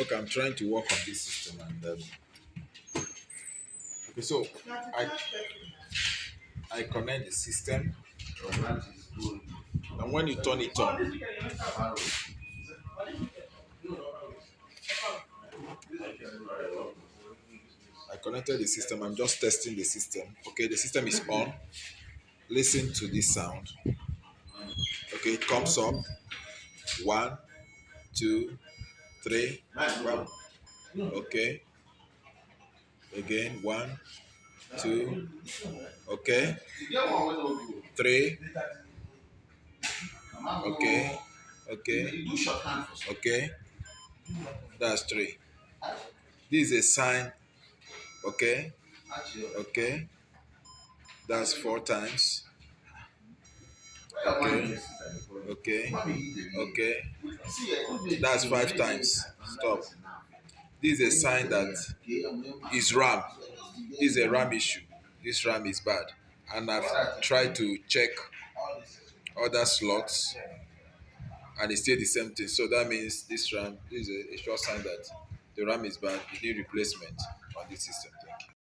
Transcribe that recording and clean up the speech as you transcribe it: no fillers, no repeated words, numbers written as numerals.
Okay, I'm trying to work on this system and okay, so I connect the system and when you turn it on, I connected the system. I'm just testing the system. Okay, the system is on. Listen to this sound. Okay, it comes up. One, two, three. One. Okay. Again. One, two. Okay. Three. Okay. Okay. Okay. That's three. This is a sign. Okay. Okay. That's four times. Okay. Okay. Okay. That's five times. Stop. This is a sign that is RAM. This is a RAM issue. This RAM is bad. And I've tried to check other slots and it's still the same thing. So that means this RAM is a sure sign that the RAM is bad. You need replacement on this system. Thank you.